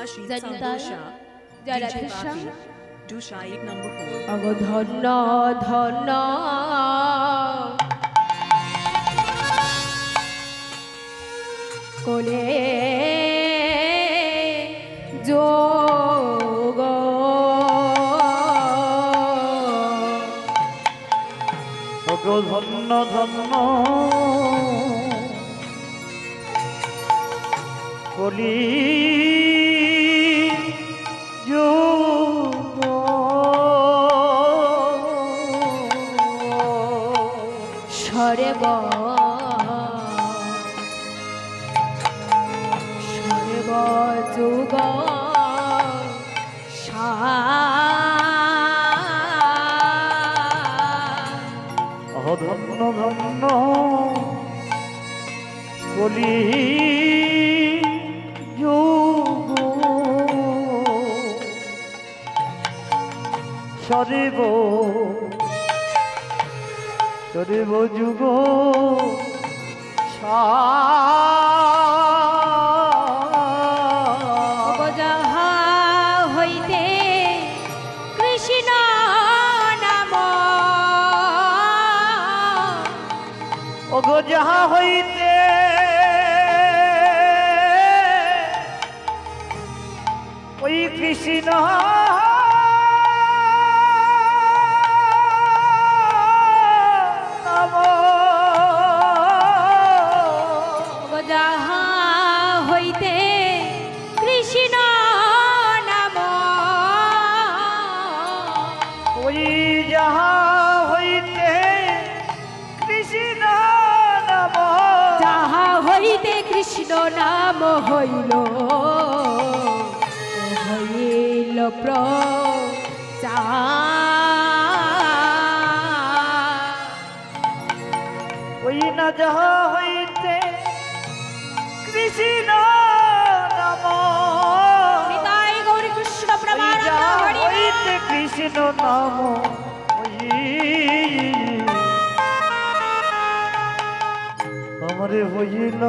ধন্য ধন্য কোলে যোগ ধন্য ধন্য কলি যোগ সর্ব সর্ব যোগ ধন্য ধন্য কলি যোগ সর্ব সর্ব যুগ যাহা হইতে কৃষ্ণ নাম ওগো যাহা হইতে ওই কৃষ্ণ যাহা হইতে কৃষ্ণ নাম ওই যাহা হইতে কৃষ্ণ নাম যাহা হইতে কৃষ্ণ নাম হইল হইল ওই না যাহা হইতে কৃষ্ণ নাম নিতাই গৌরী কৃষ্ণ প্রেমানন্দ হরি হইতে কৃষ্ণ নাম আমারে হইল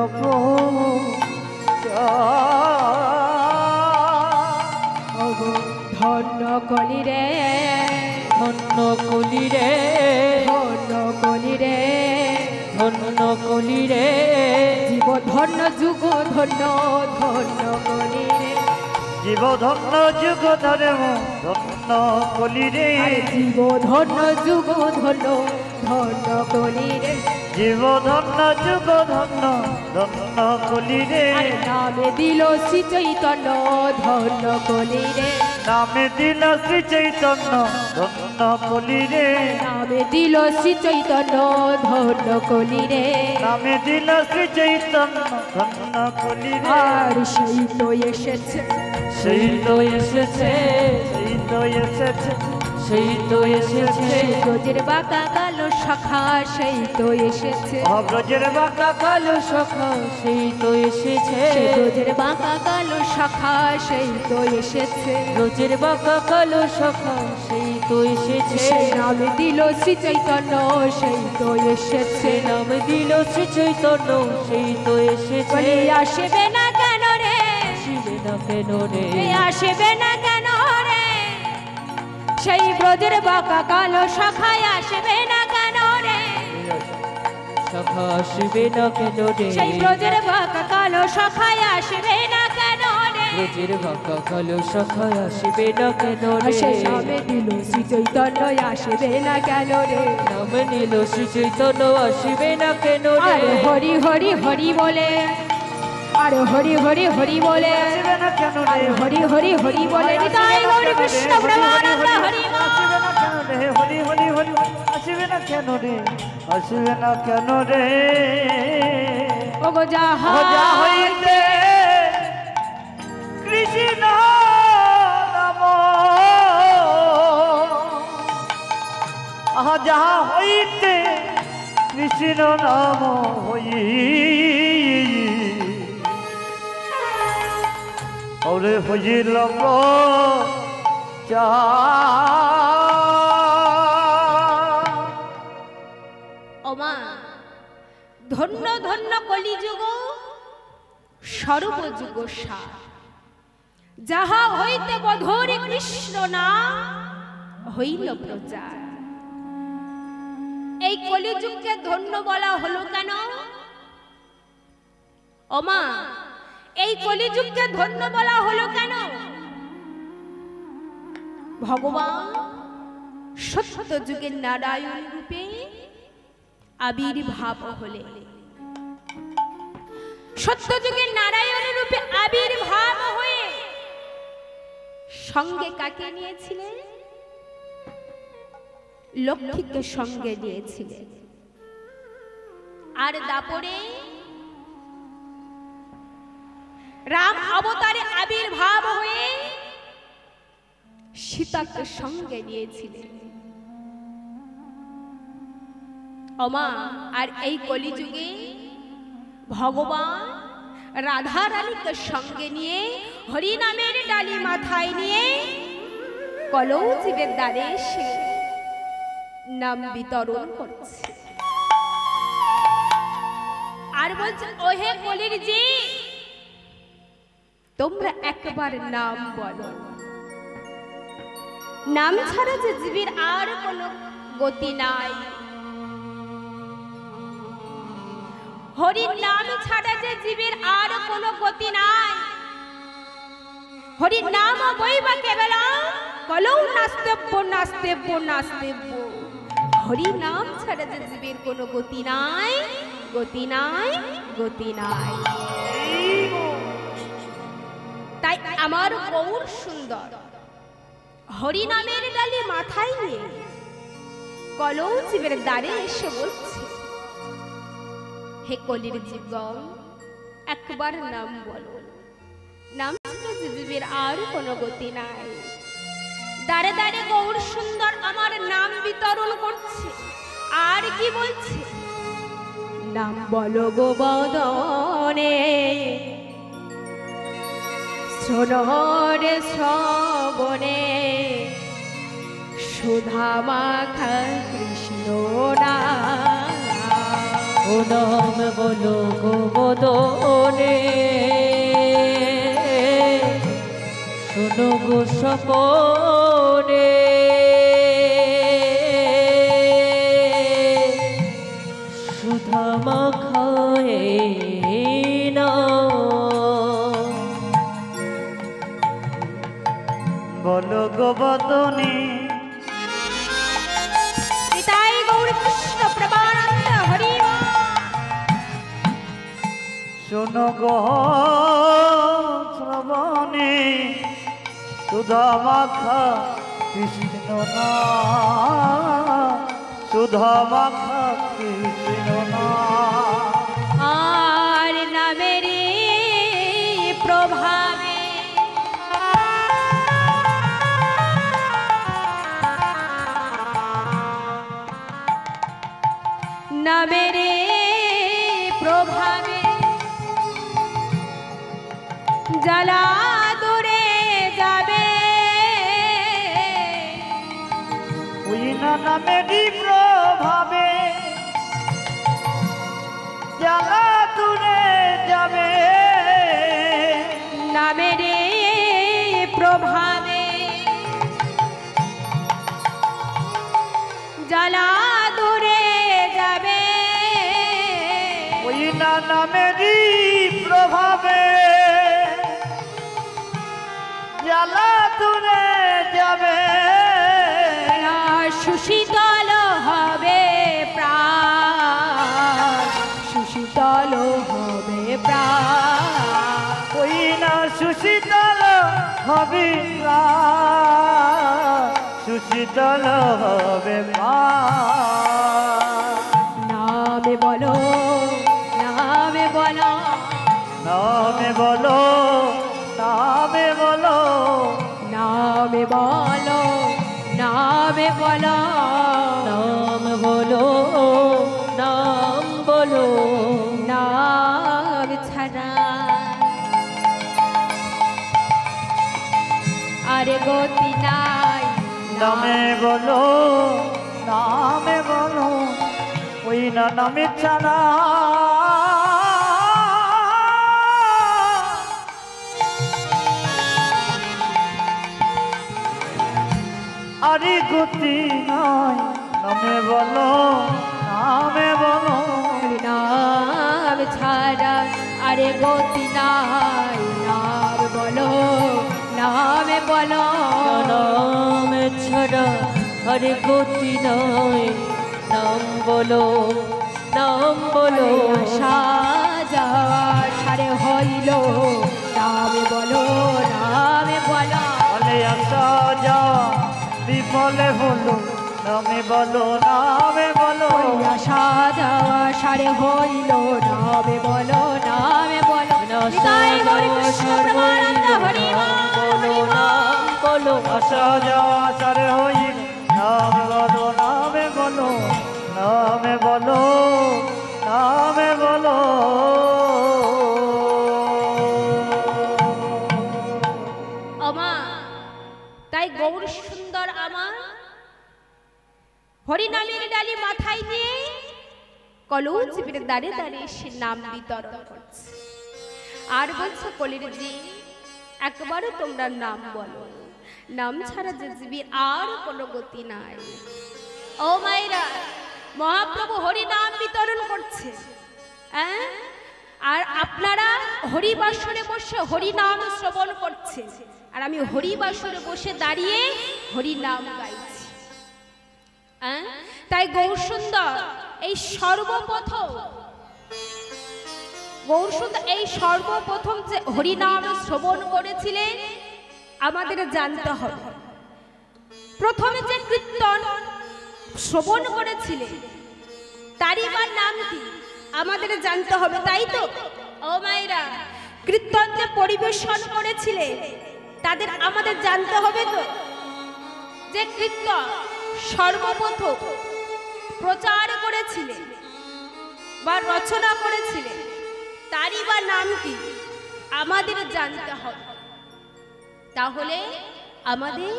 ধন্য কলি রে ধন্য কলি রে ধন্য কলি রে ধন্য কলি রে জীব ধন্য যুগ ধন্য ধন্য কলি রে জীব ধন্য যুগ ধর্ম ধন্য কলি রে জীব ধন্য যুগ ধন্য ধন্য কলি রে জীব ধন্য যুগ ধন্য ধন্য কলি রে নামে দিল শ্রী চৈতন্য ধন্য কলি রে নামে দিল শ্রী চৈতন্য ধন্য কলি রে নামে দিল শ্রী চৈতন্য ধন্য কলি রে নামে দিল শ্রী চৈতন্য ধন্য কলি রে আর সেই তো এসেছে সেই তো এসেছে সেই তো এসেছে সেই তো এসেছে ব্রজের বাঁকা কালো শাখা সেই তো এসেছে ব্রজের বাঁকা কালো শাখা সেই তো এসেছে ব্রজের বাঁকা কালো শাখা সেই তো এসেছে ব্রজের বাঁকা কালো শাখা সেই তো এসেছে সেই নামে দিল শ্রী চৈতন্য সেই তো এসেছে নামে দিল শ্রী চৈতন্য সেই তো এসেছে বলি আসবে না কেন রে আসবে না কেন রে আসবে না কেন রে সেই ব্রজের বাঁকা কালো শাখায় আসবে না কেন রে শাখা আসবে না কেন রে সেই ব্রজের বাঁকা কালো শাখায় আসবে না কেন রে ব্রজের বাঁকা কালো শাখায় আসবে না কেন রে সেই নামে দিল শ্রী চৈতন্য আসবে না কেন রে নামে নিল শ্রী চৈতন্য আসবে না কেন রে আরে হরি হরি হরি বলে আরে হরি হরি হরি বলে আসবে না কেন রে আরে হরি হরি হরি বলে নিতাই গৌর কৃষ্ণ প্রেমানন্দ হরি আসবে না কেন রে হরি হরি হরি আসবে না কেন রে আসবে না কেন রে ওগো যাহা হইতে কৃষ্ণ নাম যাহা হইতে কৃষ্ণ নাম হই ওরে হইল ওমা ধন্য ধন্য কলিযুগ সর্বযুগ সার যাহা হইতে বধূর কৃষ্ণ নাম হইল প্রচার। এই কলিযুগকে ধন্য বলা হলো কেন? ওমা, এই কলিযুগকে ধন্য বলা হলো কেন? ভগবান সত্য যুগের নারায়ণ রূপে আবির্ভাব হলে, সত্য যুগের নারায়ণ রূপে আবির্ভাব হয়ে সঙ্গে কাকে নিয়েছিলেন? লক্ষ্মীকে সঙ্গে নিয়েছিলেন। আর দাপরে রাম অবতারে আবির্ভাব হয়ে সীতাকে সঙ্গে নিয়েছিলেন। ওমা, আর এই কলিযুগে ভগবান রাধা রানীকে সঙ্গে নিয়ে হরি নামের ডালি মাথায় নিয়ে কলৌজীবের দ্বারে এসে নাম বিতরণ করছে। আর বলছে, ওহে কলির জি, তোমরা একবার নাম বলো। নাম ছাড়া যে জীবের আর কোনো গতি নাই। হরির নাম ছাড়া যে জীবের আর কোনো গতি নাই। হরির নাম বইবা কেবল কলৌ নাস্তেব্য নাস্তেব্য নাস্তেব্য। হরি নাম ছাড়া যে জীবের কোনো গতি নাই, গতি নাই, গতি নাই। তাই আমার গৌর সুন্দর হরি নামের ডালি মাথায় নিয়ে কলৌজীবের দ্বারে এসে বলছে, হে কলির জীবগণ, একবার নাম বলো। নাম ছাড়া জীবের আর কোনো গতি নাই। দ্বারে দ্বারে গৌর সুন্দর আমার নাম বিতরণ করছে। আর কি বলছে? নাম বলো গো বদনে, শোনরে শ্রবণে, সুধা মাখা কৃষ্ণ নাম। ও নাম বলো গো বদনে, শোনো গো সপনে, সুধা মাখায়ে নাম। বলো গো বদনে, পিতাই গৌর কৃষ্ণ প্রবানন্দ হরি। শোনো গো শ্রবণে, সুধা মাখা কৃষ্ণ নাম, সুধা মাখা কৃষ্ণ নাম। আর নামের প্রভাবে নামের প্রভাবে জ্বালা দূরে যাবে। ওই না নামেরই প্রভাবে জ্বালা দূরে যাবে। নামের প্রভাবে জ্বালা দূরে যাবে। ওই না নামেরই প্রভাবে জ্বালা দূরে যাবে। সুশীতল হবে প্রাণ, সুশীতল হবে প্রাণ। ওই না সুশীতল হবে প্রাণ, সুশীতল হবে প্রাণ। নামে বলো, নামে বলো, নামে বলো, নামে বলো, নামে বলো, নামে বলো, নাম বলো, নাম বলো। নাম ছাড়া আরে গতি নাই। নামে বলো, নামে বলো, ওই না নামে ছাড়া আরে গতি নাই নামে বলো নামে বলো নাম ছাড়া আরে গতি নাই নাম বলো নামে বলো নাম ছাড়া আরে গতি নাই নাম বলো নাম বলো সাজা সারে হইল নামে বলো নামে বলো বলে আসা যা বিফলে হলো নামে বলো নামে বলো সাজা সারে হইল নামে বলো নামে বলো নাম বলো আসা যাওয়া সারে হইল নাম বলো নামে বলো নামে বলো নামে বলো তাই গৌর সুন্দর আমার হরিনামের ডালি মাথায় নিয়ে কলজ দাঁড়ে দাঁড়িয়ে সে নাম বিতরণ করছে আর বলছো কলির জি একবারও তোমরা নাম বলো নাম ছাড়া যে জীবীর আর কোনো গতি নাই। ও মায়েরা মহাপ্রভু হরি নাম বিতরণ করছে আর আপনারা হরিবাসরে বসে হরি নাম শ্রবণ করছে আর আমি হরিবাসরে বসে দাঁড়িয়ে হরি নাম গাইছি। তাই গৌরসুন্দর এই সর্বপ্রথম যে হরিনাম শ্রবণ করেছিলেন আমাদের জানতে হবে। প্রথমে যে কীর্তন শ্রবণ করেছিলেন তারই বা নাম কি আমাদের জানতে হবে, তাই তো? ও মায়েরা, কীর্তন যে পরিবেশন করেছিলেন তাদের আমাদের জানতে হবে তো যে কীর্তন সর্বপ্রথম প্রচার করেছিলেন বা রচনা করেছিলেন তারই বা নাম কি আমাদের জানতে হবে। তাহলে আমাদের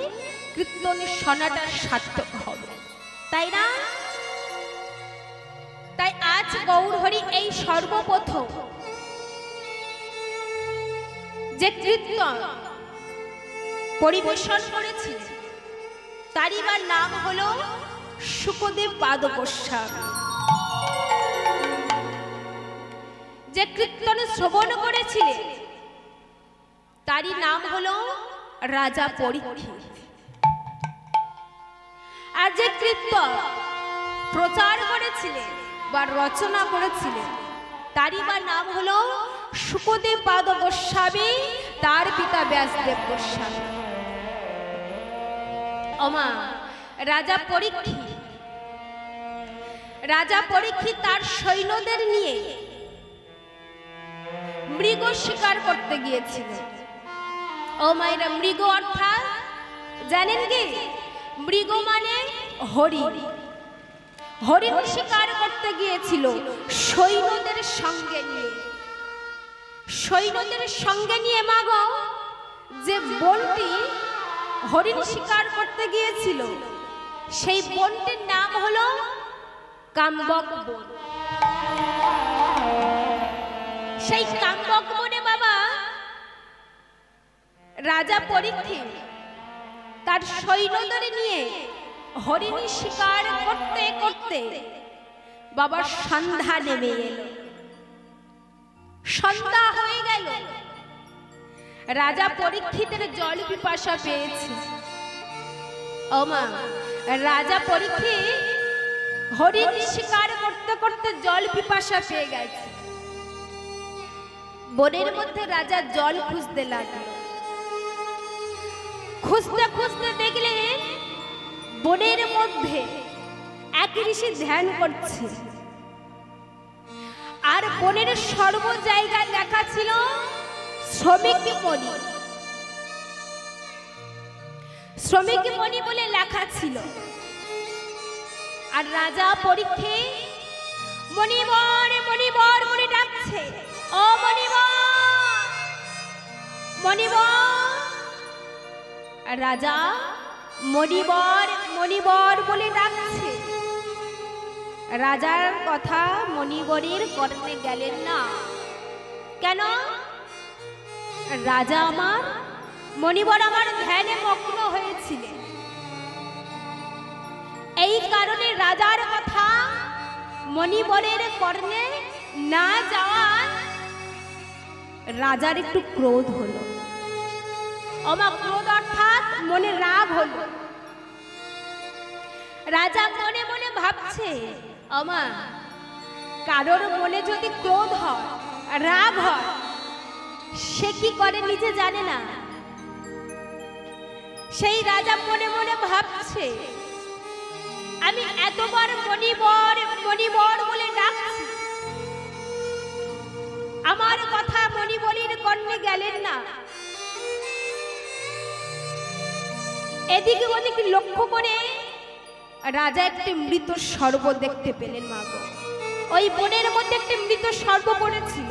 কীর্তনের শোনাটা সার্থক হবে, তাই না? তাই আজ গৌরহরি এই সর্বপ্রথম যে কীর্তন পরিবেশন করেছিলেন তারই বা নাম হলো শুকদেব পাদ গোস্বামী। যে কীর্তন শ্রবণ করেছিলেন তারই নাম হলো রাজা পরীক্ষিত। আর যে কীর্তন প্রচার করেছিলেন বা রচনা করেছিলেন তারই বা নাম হলো শুকদেব পাদ গোস্বামী, তার পিতা ব্যাসদেব গোস্বামী। ওমা, রাজা পরীক্ষিত তার সৈন্যদের নিয়ে মৃগ শিকার করতে গিয়েছিল। ও মায়েরা, মৃগ অর্থাৎ জানেন কি? মৃগ মানে হরিণ। হরিণ শিকার করতে গিয়েছিল সৈন্যদের সঙ্গে নিয়ে মাগো, যে বনটি হরিণ শিকার করতে গিয়েছিল সেই বনটির নাম হলো কাম্বক বন। সেই কাম্বক বনে বাবা রাজা পরীক্ষিত তার সৈন্যদের নিয়ে হরিণ শিকার করতে করতে বাবার সন্ধ্যা নেমে এলো। সন্ধ্যা হয়ে গেল, রাজা পরীক্ষিতের জল পিপাসা পেয়েছে। ওমা, রাজা পরীক্ষিত হরিণ শিকার করতে করতে জল পিপাসা পেয়ে গেছে। বনের মধ্যে রাজা জল খুঁজতে লাগলো। খুঁজতে খুঁজতে দেখলেন বনের মধ্যে এক ঋষি ধ্যান করছে। আর বনের সর্ব জায়গায় লেখা ছিল শ্রমিক মণি বলে লেখা ছিল। আর রাজা পরীক্ষিত মণিবর মণিবর বলে ডাকছে। ও মণিবর। রাজা মণিবর বলে ডাকছে। রাজার কথা মণিবরের কর্ণে গেলেন না। কেন? রাজা আমার, মণিবর আমার ধ্যানে মগ্ন হয়েছিলেন। এই কারণে রাজার কথা মণিবরের কর্ণে না যাওয়ার রাজার একটু ক্রোধ হলো। ওমা ক্রোধ অর্থাৎ মনে রাগ হলো। রাজা মনে মনে ভাবছে, ওমা কারোর মনে যদি ক্রোধ হয়, রাগ হয়, সে কি করে নিজে জানে না। সেই রাজা মনে মনে ভাবছে, আমি এতবার মণিবর মণিবর বলে ডাকছি, আমার কথা মণিবরের কর্ণে গেলেন না। এদিকে ওদিকে লক্ষ্য করে রাজা একটি মৃত সর্প দেখতে পেলেন। মা গো, ওই বনের মধ্যে একটি মৃত সর্প পড়েছিল।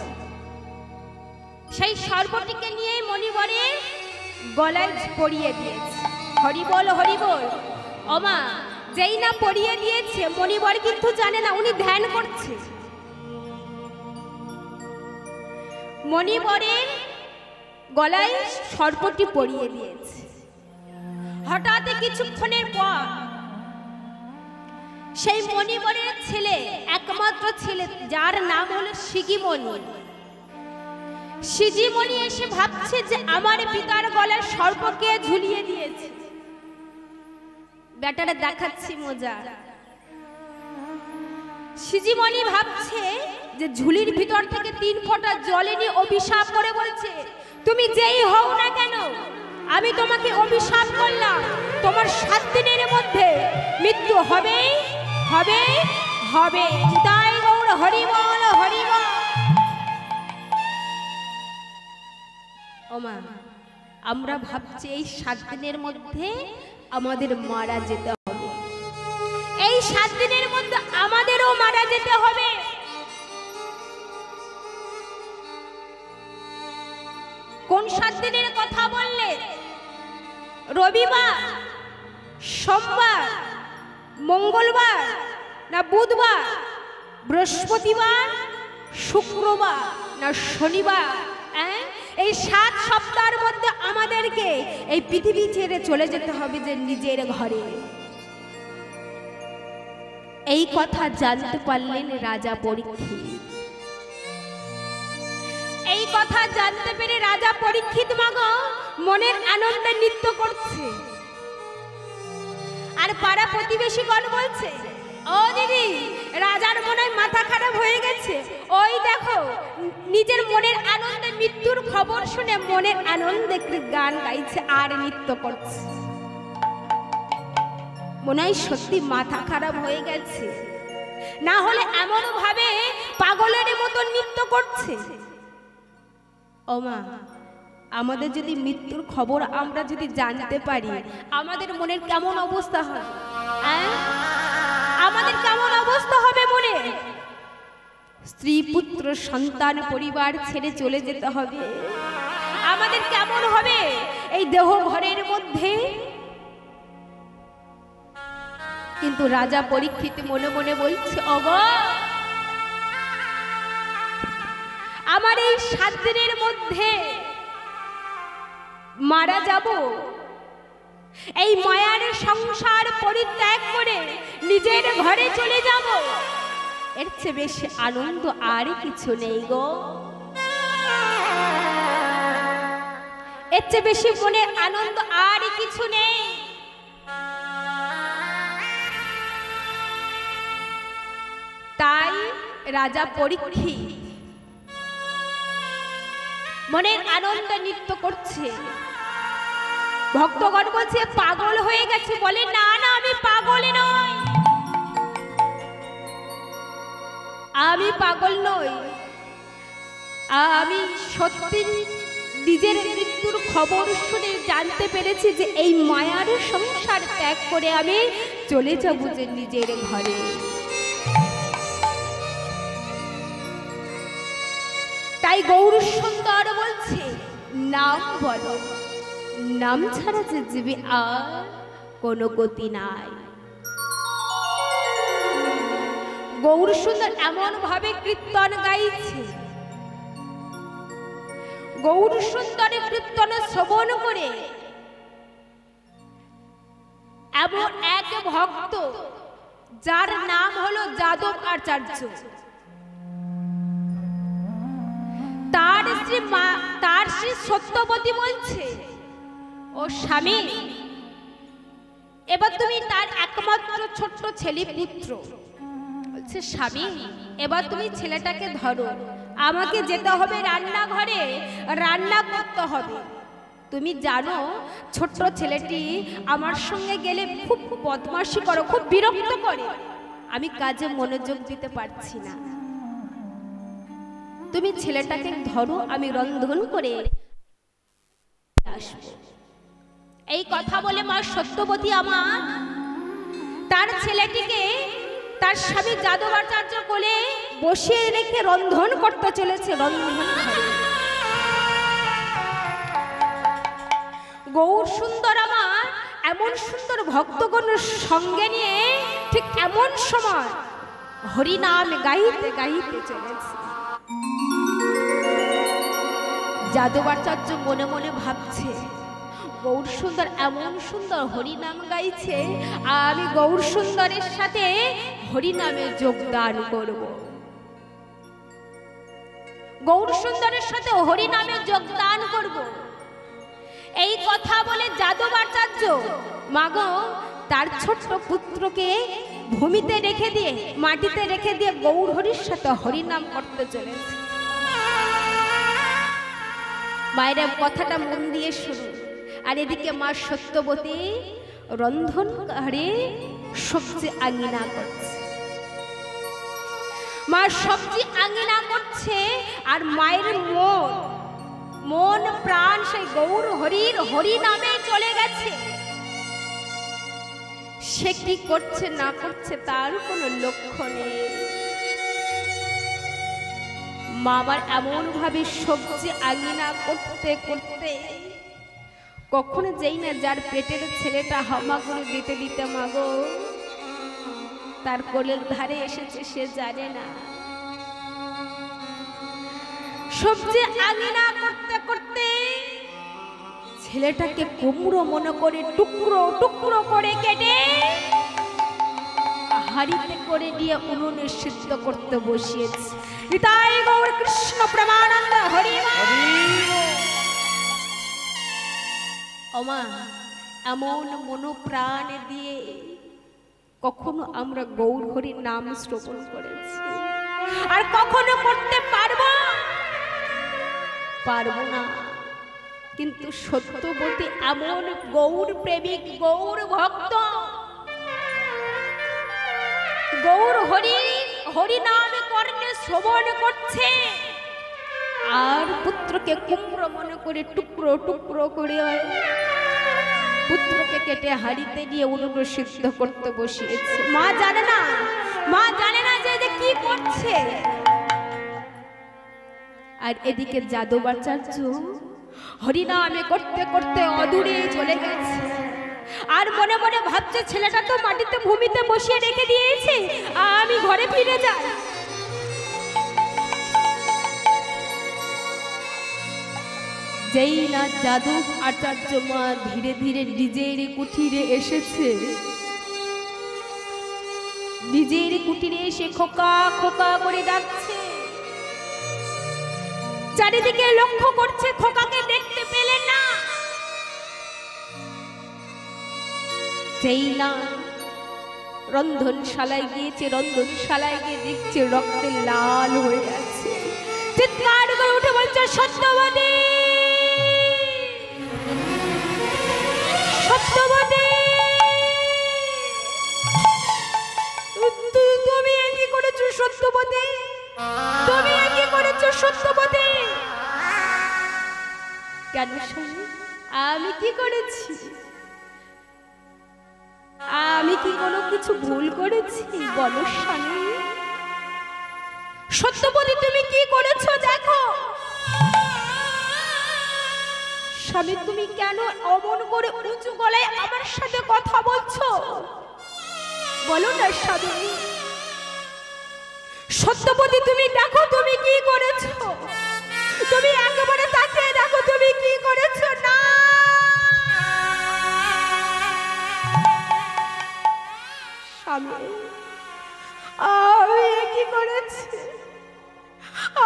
সেই সর্পটিকে নিয়ে মণিবরের গলায় পরিয়ে দিয়েছে। হরিবল হরিবল। ওমা যেই না পরিয়ে দিয়েছে, মণিবর কিন্তু জানে না, উনি ধ্যান করছে। মণিবরের গলায় সর্পটি পরিয়ে দিয়েছে। হঠাৎ কিছুক্ষণের পর সেই মণিবরের ছেলে, একমাত্র ছেলে, যার নাম হলো সিগিমণি, সিজিমণি এসে ভাবছে যে আমার পিতার গলায় সর্পকে ঝুলিয়ে দিয়েছে। ব্যাটারে দেখাচ্ছি মজা। সিজিমণি ভাবছে যে ঝুলির ভিতর থেকে 3 ফোঁটা জল নিয়ে অভিশাপ করে বলছে, তুমি যেই হও না কেন, আমি তোমাকে অভিশাপ করলাম, তোমার 7 দিনের মধ্যে মৃত্যু হবে হবে হবে। তাই গৌর হরিবল হরিবল। ওমা আমরা ভাবছি এই 7 দিনের মধ্যে আমাদের মারা যেতে হবে, এই 7 দিনের মধ্যে আমাদেরও মারা যেতে হবে। কোন 7 দিনের কথা বললে? রবিবার, সোমবার, মঙ্গলবার না বুধবার, বৃহস্পতিবার, শুক্রবার না শনিবার? এই 7 সপ্তাহের মধ্যে আমাদেরকে এই পৃথিবী ছেড়ে চলে যেতে হবে যে নিজের ঘরে। এই কথা জানতে পারলেন রাজা পরীক্ষিত। এই কথা জানতে পেরে রাজা পরীক্ষিত মাগো মনের আনন্দে নৃত্য করছে। আর পাড়া প্রতিবেশীগণ বলছে, ও দিদি, রাজার মনে হয় মাথা খারাপ হয়ে গেছে। ওই দেখো, নিজের মনের আনন্দে মৃত্যুর খবর শুনে মনের আনন্দে গান গাইছে আর নৃত্য করছে। মনে হয় সত্যি মাথা খারাপ হয়ে গেছে, না হলে এমন ভাবে পাগলের মতো নৃত্য করছে। ওমা আমাদের যদি মৃত্যুর খবর আমরা যদি জানতে পারি, আমাদের মনের কেমন অবস্থা হবে? আমাদের কেমন অবস্থা হবে মনে? স্ত্রী পুত্র সন্তান পরিবার ছেড়ে চলে যেতে হবে, আমাদের কেমন হবে এই দেহ ঘরের মধ্যে? কিন্তু রাজা পরীক্ষিত মনে মনে বলছে, ওগো আমার এই 7 দিনের মধ্যে মারা যাব, এই মায়ার সংসার পরিত্যাগ করে নিজের ঘরে চলে যাব, এর চেয়ে বেশি আনন্দ আর কিছু নেই গো। এর চেয়ে বেশি মনের আনন্দ আর কিছু নেই। তাই রাজা পরীক্ষিত মনের আনন্দে নৃত্য করছে। ভক্তগণ বলছে পাগল হয়ে গেছে, বলে না না আমি পাগল নই, আমি পাগল নই, আমি সত্যি নিজের মৃত্যুর খবর শুনে জানতে পেরেছি যে এই মায়ার সংসার ত্যাগ করে আমি চলে যাব যে নিজের ঘরে। তাই গৌর সুন্দর বলছে, নাম বলো, নাম ছাড়া যে জীবে আর কোনো গতি নাই। গৌর সুন্দর এমন ভাবে কীর্তন গাইছে, গৌর সুন্দরের কীর্তন শ্রবণ করে এমন এক ভক্ত যার নাম হলো যাদব আচার্য। তার শ্রী সত্যবতী বলছে, ও স্বামী, এবার তুমি তার একমাত্র ছোট্ট ছেলে পুত্র। বলছে, স্বামী, এবার তুমি ছেলেটাকে ধরো, আমাকে যেতে হবে রান্নাঘরে, রান্না করতে হবে। তুমি জানো ছোট্ট ছেলেটি আমার সঙ্গে গেলে খুব বদমাশি করে, খুব বিরক্ত করে, আমি কাজে মনোযোগ দিতে পারছি না। তুমি ছেলেটাকে ধরো, আমি রন্ধন করে আসবো। এই কথা বলে মা সত্যবতী আমার তার ছেলেটিকে তার স্বামী যাদবাচার্য কোলে বসিয়ে রেখে রন্ধন করতে চলেছে। রন্ধন ঘরে গৌর সুন্দর আমার এমন সুন্দর ভক্তগণ সঙ্গে নিয়ে ঠিক এমন সময় হরিনাম গাইতে গাইতে চলেছে। যাদবাচার্য মনে মনে ভাবছে, গৌর সুন্দর এমন সুন্দর হরিনাম গাইছে, আমি গৌর সুন্দরের সাথে হরিনামে যোগদান করব। গৌর সুন্দরের সাথে হরিনামে যোগদান করব। এই কথা বলে যাদবাচার্য মাগো তার ছোট্ট পুত্রকে ভূমিতে রেখে দিয়ে, মাটিতে রেখে দিয়ে গৌর হরির সাথে হরিনাম করতে চলেছে। মায়েরা কথাটা মন দিয়ে শুনুন। আর এদিকে মা সত্যবতী রন্ধন ঘরে সবজি আঙ্গিনা করছে। মা সবজি আঙ্গিনা করছে, আর মায়ের মন প্রাণ সেই গৌর হরির হরি নামে চলে গেছে। সে কি করছে না করছে তার কোনো লক্ষ্য নেই। মা আমার এমন ভাবে সবজি আঙ্গিনা করতে করতে কখনো যেই না যার পেটের ছেলেটা হামাগুড়ি দিতে দিতে মাগো তার কোলের ধারে এসেছে, সে জানে না। সবজি আঙ্গিনা করতে করতে ছেলেটাকে কুমড়ো মনে করে টুকরো টুকরো করে কেটে হাড়িতে করে দিয়ে উনুনে সিদ্ধ করতে বসিয়েছে। নিতাই গৌর কৃষ্ণ প্রেমানন্দ হরি ওমা, এমন মনোপ্রাণ দিয়ে কখনো আমরা গৌর হরির নাম শ্রবণ করেছি, আর কখনো করতে পারবো না। কিন্তু সত্যবতী এমন গৌর প্রেমিক, গৌর ভক্ত, গৌর হরি নাম কর্ণে শ্রবণ করছে, আর পুত্রকে কুমড়ো মনে করে টুকরো টুকরো করে পুত্রকে কেটে হাড়িতে দিয়ে উনুনে সিদ্ধ করতে বসিয়েছে। মা জানে না যে কি করছে। আর এদিকে যাদবাচার্য হরিনামে করতে করতে অদূরে চলে গেছে, আর মনে মনে ভাবছে ছেলেটা তো মাটিতে ভূমিতে বসিয়ে রেখে দিয়েছে, আমি ঘরে ফিরে যাই। যেই না যাদব আচার্য মা ধীরে ধীরে নিজের কুঠিরে এসেছে, নিজের কুঠিরে এসে খোকা খোকা করে ডাকছে। চারিদিকে লক্ষ্য করছে, খোকাকে দেখতে পেলেন না। যেই না রন্ধনশালায় গিয়েছে, রন্ধনশালায় গিয়ে দেখছে রক্তে লাল হয়ে আছে। চিৎকার করে উঠে বলছে, সত্যবতী, সত্যবতী, তুমি কি করেছো সত্যবতী? তুমি কি করেছো সত্যবতী? কেন স্বামী, আমি কি করেছি? আমি কি কোনো কিছু ভুল করেছি? বলো স্বামী। সত্যবতী তুমি কি করেছো দেখো। স্বামী তুমি কেন অমন করে উঁচু গলায় আমার সাথে কথা বলছো? বলো না স্বামী। সত্যবতী তুমি দেখো তুমি কি করেছো, তুমি একেবারে তাকিয়ে দেখো তুমি কি করেছো। না স্বামী, করেছি,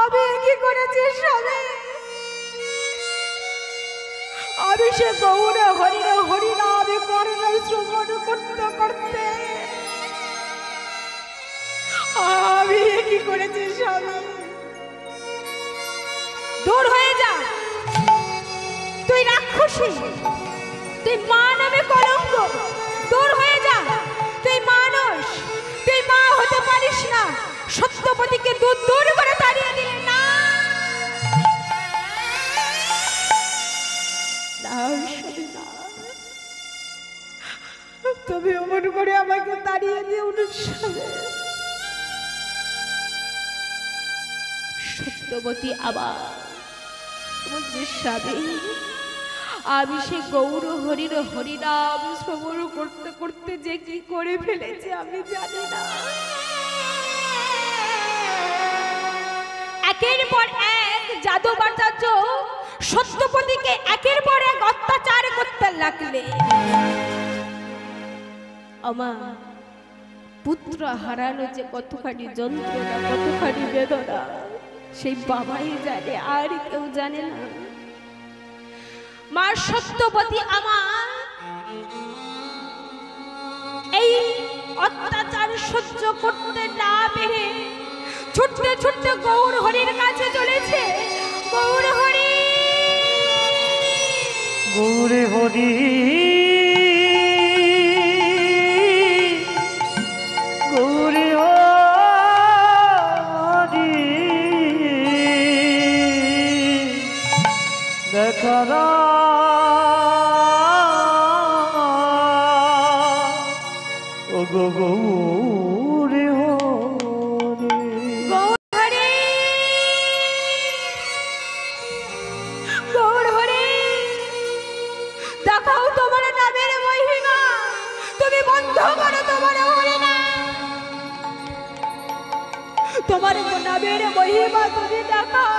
আমি কি করেছি স্বামী? আমি সে গৌর হরির হরিনাম করুণ শ্রবণ করতে করতে আমি কি করেছি স্বামী? দূর হয়ে যা, তুই রাক্ষসী, তুই মা নামে কলঙ্ক। দূর হয়ে যা, তুই মানুষ, তুই মা হতে পারিস না। সত্যবতীকে দূর দূর করে তাড়িয়ে দিলে না। তুমি অমন করে আমাকে তাড়িয়ে দিয়ে অনুষ্ঠানে সত্যবতী আবার বলছে, স্বামী আমি সে গৌর হরির হরিনাম শ্রবণ করতে করতে যে কি করে ফেলেছি আমি জানি না। একের পর এক যাদবাচার্য সত্যবতীকে একের পর এক অত্যাচার করতে লাগলে। আমা পুত্র হারানো যে কতখানি যন্ত্রণা, কতখানি বেদনা সেই বাবাই জানে, আর কেউ জানে না। মা সত্যবতী আমার এই অত্যাচার সহ্য করতে না পেরে ছুটতে ছুটতে গৌর হরির কাছে চলেছে। গৌর হরি, গৌর হরি, গৌর হরি, দেখা ও গো গৌর হরি, গৌর হরি, দেখাও তোমার নামের মহিমা। তুমি বন্ধ করো তোমার হরিনাম, তোমার নামের মহিমা তুমি দেখাও।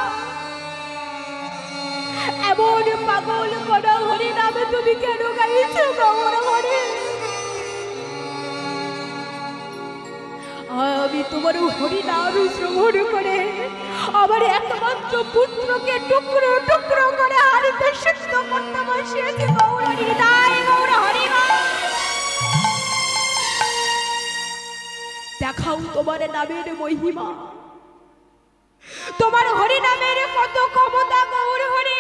এমন পাগল করা হরিনামে তুমি কেন গাইছো গৌর হরি? আমি তোমার হরিনাম শ্রবণ করে আমার একমাত্র পুত্রকে টুকরো টুকরো করে হাড়িতে সিদ্ধ করতে বসিয়েছি গৌর হরি। তাই গৌর হরি, দেখাও তোমার নামের মহিমা, তোমার হরিনামের কত ক্ষমতা গৌর হরি।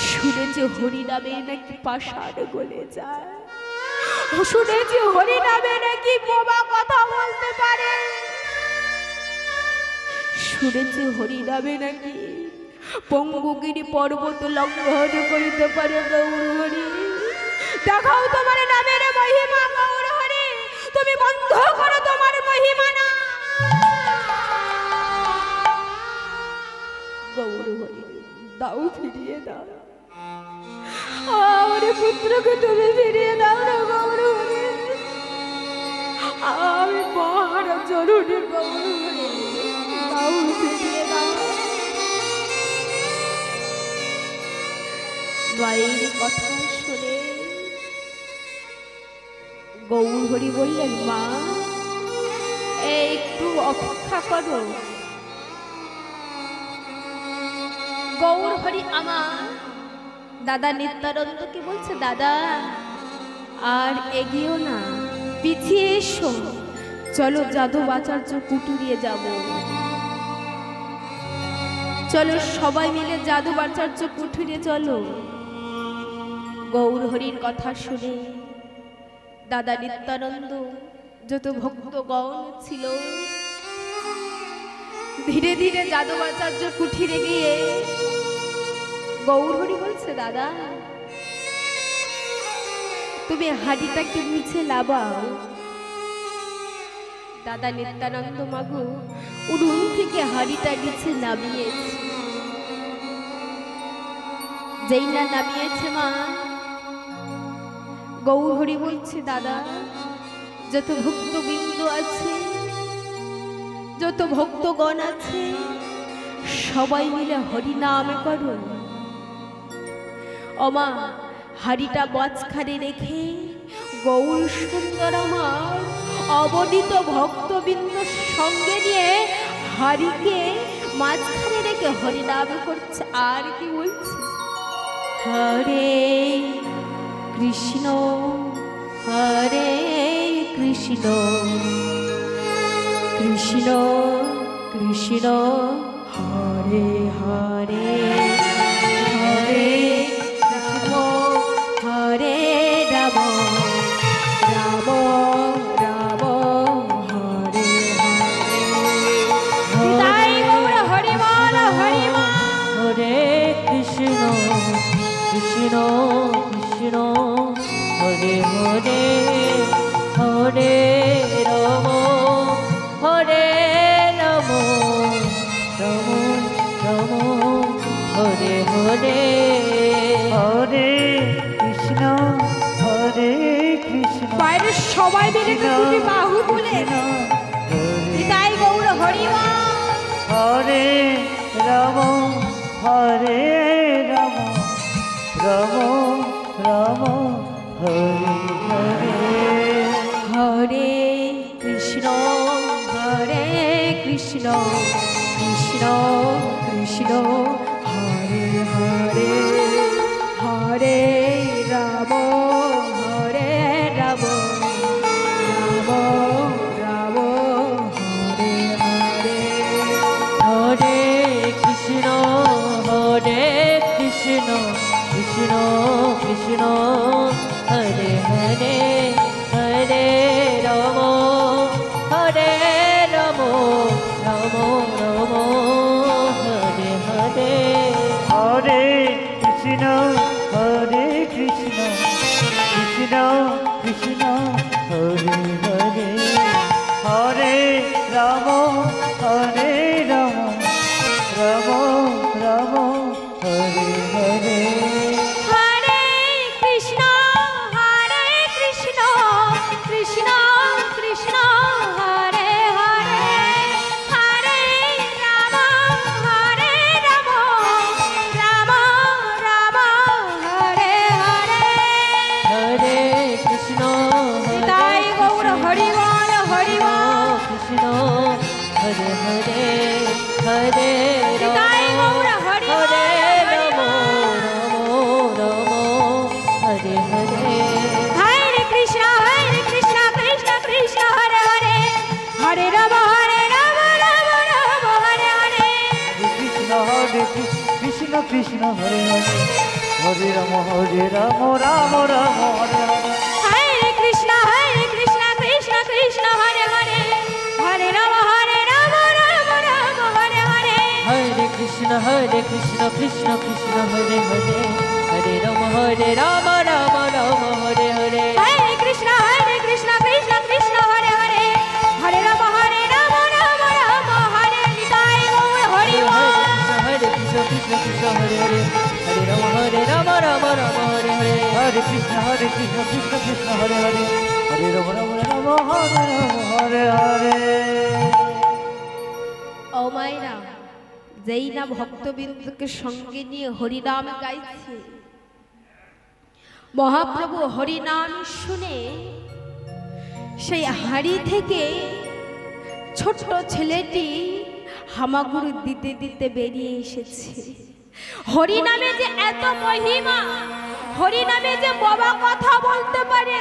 শুনেছি হরিনামে নাকি পাষাণ গলে যায়, শুনেছি হরিনামে নাকি বোবা কথা বলতে পারে, শুনেছি হরিনামে নাকি পঙ্গুগিরি পর্বত লঙ্ঘন করিতে পারে গৌর হরি। দেখাও তোমার নামের মহিমা গৌর হরি, তুমি বন্ধ করো তোমার মহিমা না। গৌর হরি, দাও ফিরিয়ে দাও আমার পুত্রকে, তুমি ফিরিয়ে দাও না গৌর হরি। আমি মহারা জরুরি গৌর হরি, দাও ফিরিয়ে দাও। মায়ের কথা শুনে গৌর হরি বললেন, মা একটু অপেক্ষা করো। গৌর হরি আমার দাদা নিত্যানন্দকে বলছে, দাদা আর এগিয়েও না, পিছিয়ে এসো, চলো যাদবাচার্য কুটুরিয়ে যাব। চলো সবাই মিলে যাদবাচার্য কুঠুরিয়ে চলো। গৌর হরির কথা শুনে দাদা নিত্যানন্দ যত ভক্তগণ ছিল ধীরে ধীরে যাদবাচার্য কুঠিরে গিয়ে গৌর হরি বলছে, দাদা তুমি হাড়িটাকে নিচে লাবাও। দাদা নিত্যানন্দ মাগু উড়ুন থেকে হাড়িটা নিচে নামিয়েছে। যেই না নামিয়েছে মা, গৌর হরি বলছে, দাদা যত ভক্তবৃন্দ আছে, যত ভক্তগণ আছে, সবাই মিলে হরি নাম করো। অমা হাড়িটা মাঝখানে রেখে গৌর সুন্দর আমার অবনীত ভক্তবৃন্দ সঙ্গে নিয়ে হরিকে মাঝখানে রেখে হরিনাম করছে। আর কি বলছে? হরে কৃষ্ণ হরে কৃষ্ণ কৃষ্ণ কৃষ্ণ হরে হরে হরে রাম হরে রাম রাম রাম হরে হরে। তাই গৌর হরি বল হরি বল। হরে কৃষ্ণ কৃষ্ণ কৃষ্ণ হরে হরে হরে রাম হরে রাম রাম রাম হরে হরে হরে কৃষ্ণ হরে কৃষ্ণ। বাইরে সবাই মিলে দুটি বাহু তুলে তাই গৌর হরি বল। হরে রাম হরে রাম রাম রাম হরে হরে হরে কৃষ্ণ হরে কৃষ্ণ কৃষ্ণ কৃষ্ণ হরে হরে হরে রাম হরে রাম রাম রাম হরে হরে হরে কৃষ্ণ হরে কৃষ্ণ কৃষ্ণ কৃষ্ণ হরে হরে হরে রাম হরে রাম রাম রাম হরে হরে হরে কৃষ্ণ হরে কৃষ্ণ কৃষ্ণ কৃষ্ণ হরে হরে হরে রাম হরে রাম রাম রাম হরে হরে হরে কৃষ্ণ হরে কৃষ্ণ কৃষ্ণ কৃষ্ণ হরে হরে হরে রাম হরে রাম রাম রাম হরে হরে হরে কৃষ্ণ তাই গৌর হরি বল হরি বল। কৃষ্ণ হরে হরে হরে তাই গৌর হরি বল হরে হরি রাম বল। রাম হরে হরে হরে কৃষ্ণ কৃষ্ণ কৃষ্ণ হরে হরে হরে রাম রাম রাম হরে হরে। কৃষ্ণ হরে কৃষ্ণ কৃষ্ণ হরে হরে হরে রাম রাম রাম হরে হরে হরে কৃষ্ণ কৃষ্ণ কৃষ্ণ হরে হরে হরে রাম রাম রাম হরে হরে। হরে কৃষ্ণ কৃষ্ণ কৃষ্ণ হরে হরে হরে রাম রাম রাম হরে হরে হরে কৃষ্ণ কৃষ্ণ কৃষ্ণ হরে হরে হরে রাম রাম রাম হরে। নিতাই গৌর হরি বল। হরে কৃষ্ণ কৃষ্ণ হরে হরে হরে রাম রাম রাম হরে হরে হরে কৃষ্ণ কৃষ্ণ কৃষ্ণ হরে হরে হরে রাম রাম হরে হরে। ও মায়েরা, যেই না ভক্তবৃন্দকে সঙ্গে নিয়ে হরিনাম গাইছে, মহাপ্রভু হরিনাম শুনে সেই হাড়ি থেকে ছোট্ট ছেলেটি হামাগুড়ি দিতে দিতে বেরিয়ে এসেছে। হরিনামে যে এত মহিমা, হরিনামে যে বাবা কথা বলতে পারে,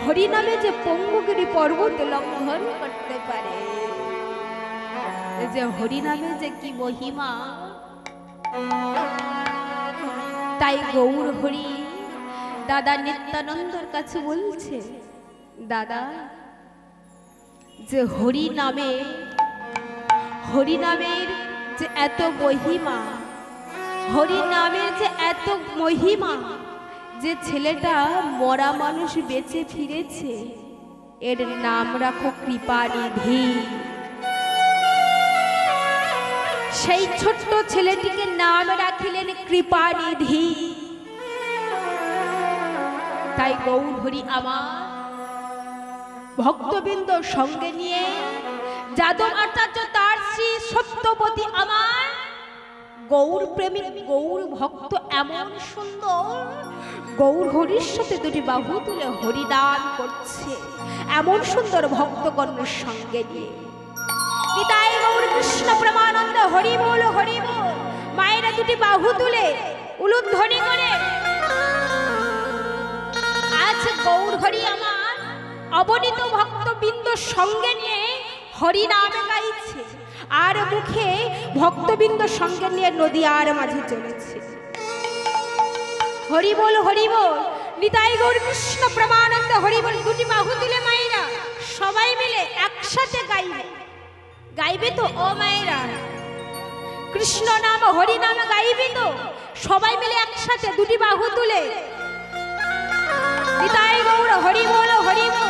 হরিনামে যে পঙ্গুগিরি পর্বত লঙ্ঘন করতে পারে, যে হরিনামে যে কি মহিমা। তাই গৌর হরি দাদা নিত্যানন্দর কাছে বলছে, দাদা যে হরিনামের যে এত মহিমা, হরিনামের যে এত মহিমা, যে ছেলেটা মরা মানুষ বেঁচে ফিরেছে, এর নাম রাখো কৃপানিধি। সেই ছোট্ট ছেলেটিকে নাম রাখিলেন কৃপানিধি। তাই গৌর হরি আমার ভক্তবৃন্দ সঙ্গে নিয়ে যাদব আচার্য তার শ্রী সত্যবতী আমার গৌর প্রেমিক গৌর ভক্ত এমন সুন্দর গৌর হরির সাথে দুটি বাহু তুলে হরিনাম করছে এমন সুন্দর ভক্তগণের সঙ্গে নিয়ে। নিতাই গৌর কৃষ্ণ প্রেমানন্দ হরি বল হরি বল। মায়েরা দুটি বাহু তুলে উলুধ্বনি করে আজ গৌর হরি আমার অবনীত ভক্তবৃন্দ সঙ্গে নিয়ে হরি নাম গাইছে আর মুখে ভক্তবৃন্দ সঙ্গে নিয়ে নদীয়ার মাঝে চলেছে। হরি বল হরি বল। নিতাই গৌর কৃষ্ণ প্রেমানন্দ হরি বল। দুটি বাহু তুলে মায়েরা সবাই মিলে একসাথে গাইবে। গাইবে তো ও মায়েরা? কৃষ্ণ নাম হরি নাম গাইবে তো? সবাই মিলে একসাথে দুটি বাহু তুলে নিতাই গৌর হরি বল হরি বল।